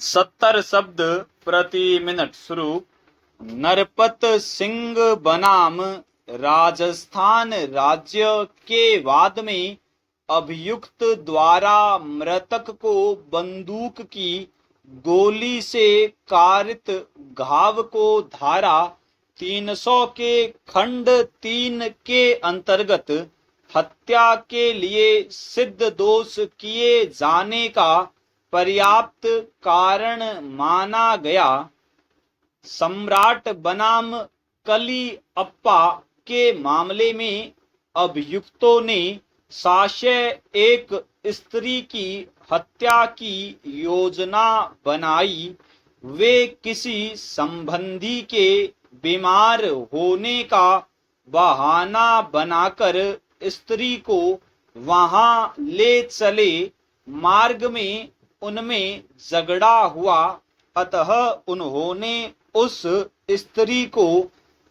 70 शब्द प्रति मिनट शुरू। नरपत सिंह बनाम राजस्थान राज्य के वाद में अभियुक्त द्वारा मृतक को बंदूक की गोली से कारित घाव को धारा 300 के खंड 3 के अंतर्गत हत्या के लिए सिद्ध दोष किए जाने का पर्याप्त कारण माना गया। सम्राट बनाम कली अप्पा के मामले में अभियुक्तों ने साक्ष्य एक स्त्री की हत्या की योजना बनाई। वे किसी संबंधी के बीमार होने का बहाना बनाकर स्त्री को वहां ले चले। मार्ग में उनमें झगड़ा हुआ, अतः उन्होंने उस स्त्री को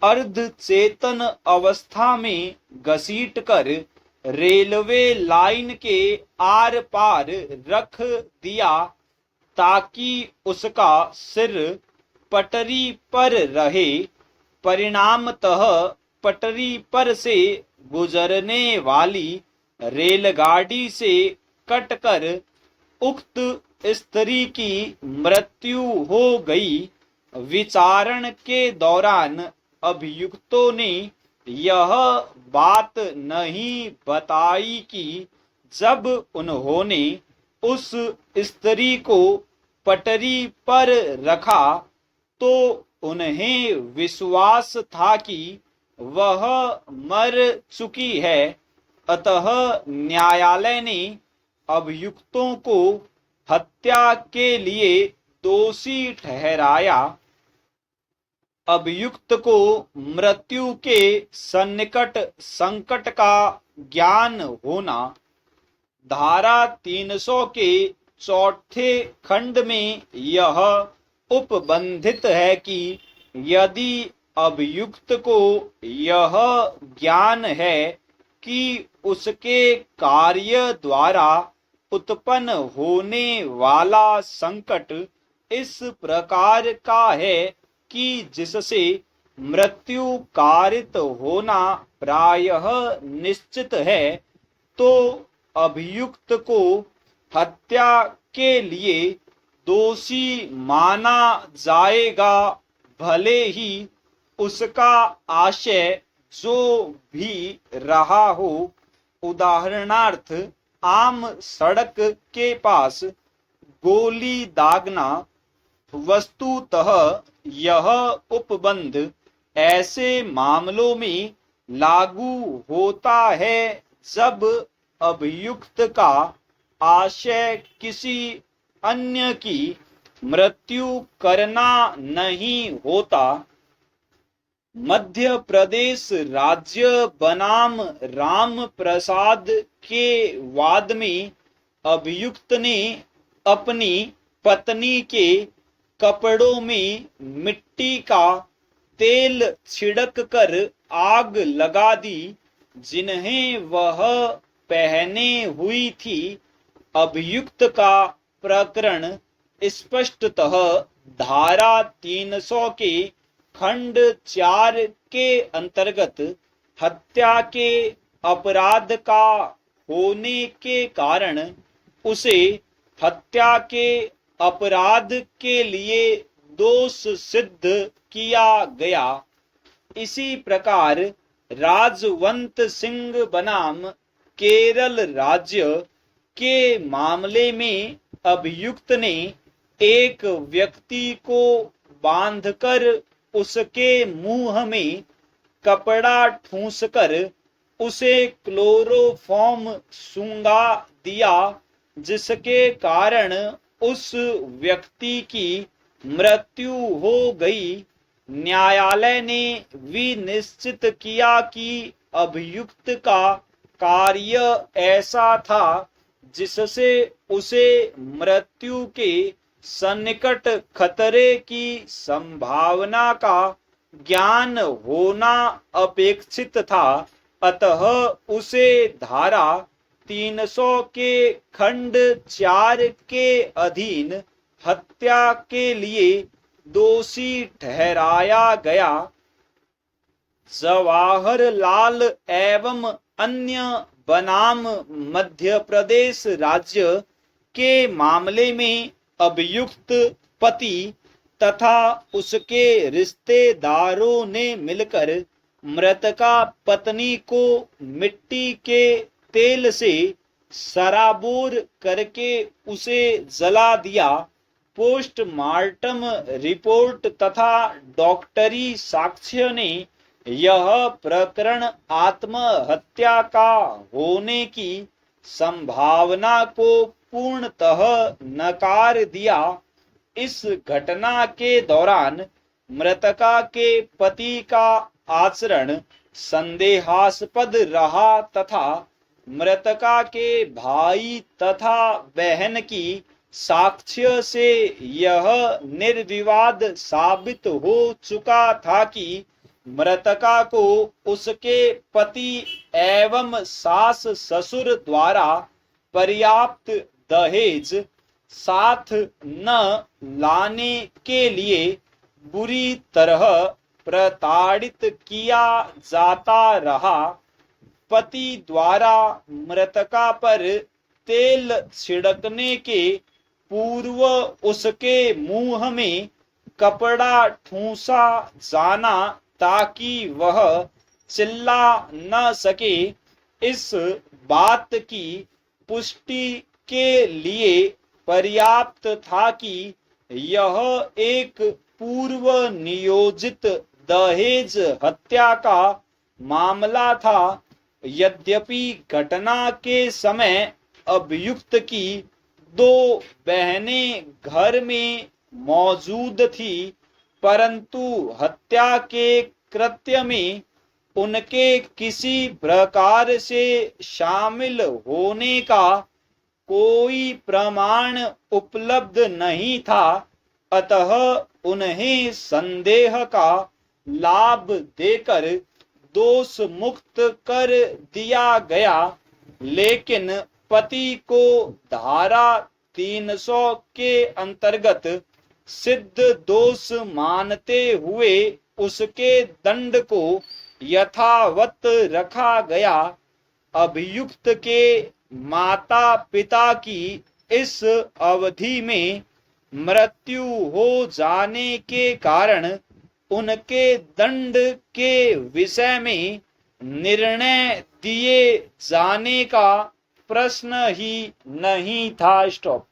अर्धचेतन अवस्था में घसीटकर रेलवे लाइन के आर पार रख दिया ताकि उसका सिर पटरी पर रहे। परिणामतः पटरी पर से गुजरने वाली रेलगाड़ी से कटकर उक्त स्त्री की मृत्यु हो गई। विचारण के दौरान अभियुक्तों ने यह बात नहीं बताई कि जब उन्होंने उस स्त्री को पटरी पर रखा तो उन्हें विश्वास था कि वह मर चुकी है। अतः न्यायालय ने अभियुक्तों को हत्या के लिए दोषी ठहराया। अभियुक्त को मृत्यु के सन्निकट संकट का ज्ञान होना। धारा 300 के चौथे खंड में यह उपबंधित है कि यदि अभियुक्त को यह ज्ञान है कि उसके कार्य द्वारा उत्पन्न होने वाला संकट इस प्रकार का है कि जिससे मृत्यु कारित होना प्रायः निश्चित है, तो अभियुक्त को हत्या के लिए दोषी माना जाएगा, भले ही उसका आशय जो भी रहा हो। उदाहरणार्थ, आम सड़क के पास गोली दागना। वस्तुतः यह उपबंध ऐसे मामलों में लागू होता है जब अभियुक्त का आशय किसी अन्य की मृत्यु करना नहीं होता। मध्य प्रदेश राज्य बनाम राम प्रसाद के वाद में अभियुक्त ने अपनी पत्नी के कपड़ों में मिट्टी का तेल छिड़क कर आग लगा दी, जिन्हें वह पहने हुई थी। अभियुक्त का प्रकरण स्पष्टतः धारा 300 के खंड 4 के अंतर्गत हत्या के अपराध का होने के कारण उसे हत्या के अपराध के लिए दोष सिद्ध किया गया। इसी प्रकार राजवंत सिंह बनाम केरल राज्य के मामले में अभियुक्त ने एक व्यक्ति को बांधकर उसके मुंह में कपड़ा ठूंसकर उसे क्लोरोफॉर्म सूंघा दिया, जिसके कारण उस व्यक्ति की मृत्यु हो गई। न्यायालय ने विनिश्चित किया कि अभियुक्त का कार्य ऐसा था जिससे उसे मृत्यु के सन्निकट खतरे की संभावना का ज्ञान होना अपेक्षित था। अतः उसे धारा 300 के खंड 4 के अधीन हत्या के लिए दोषी ठहराया गया। जवाहरलाल एवं अन्य बनाम मध्य प्रदेश राज्य के मामले में अभियुक्त पति तथा उसके रिश्तेदारों ने मिलकर मृतका पत्नी को मिट्टी के तेल से सराबोर करके उसे जला दिया। पोस्टमार्टम रिपोर्ट तथा डॉक्टरी साक्ष्य ने यह प्रकरण आत्महत्या का होने की संभावना को पूर्णतः नकार दिया। इस घटना के दौरान मृतका के पति का आचरण संदेहास्पद रहा तथा मृतका के भाई तथा बहन की साक्ष्य से यह निर्विवाद साबित हो चुका था कि मृतका को उसके पति एवं सास ससुर द्वारा पर्याप्त दहेज साथ न लाने के लिए बुरी तरह प्रताड़ित किया जाता रहा। पति द्वारा मृतका पर तेल छिड़कने के पूर्व उसके मुंह में कपड़ा ठूंसा जाना ताकि वह चिल्ला न सके। इस बात की पुष्टि के लिए पर्याप्त था कि यह एक पूर्व नियोजित दहेज हत्या का मामला था। यद्यपि घटना के समय अभियुक्त की दो बहनें घर में मौजूद थी, परंतु हत्या के कृत्य में उनके किसी प्रकार से शामिल होने का कोई प्रमाण उपलब्ध नहीं था। अतः उन्हें संदेह का लाभ देकर दोष मुक्त कर दिया गया। लेकिन पति को धारा 300 के अंतर्गत सिद्ध दोष मानते हुए उसके दंड को यथावत रखा गया। अभियुक्त के माता पिता की इस अवधि में मृत्यु हो जाने के कारण उनके दंड के विषय में निर्णय दिए जाने का प्रश्न ही नहीं था। स्टॉप।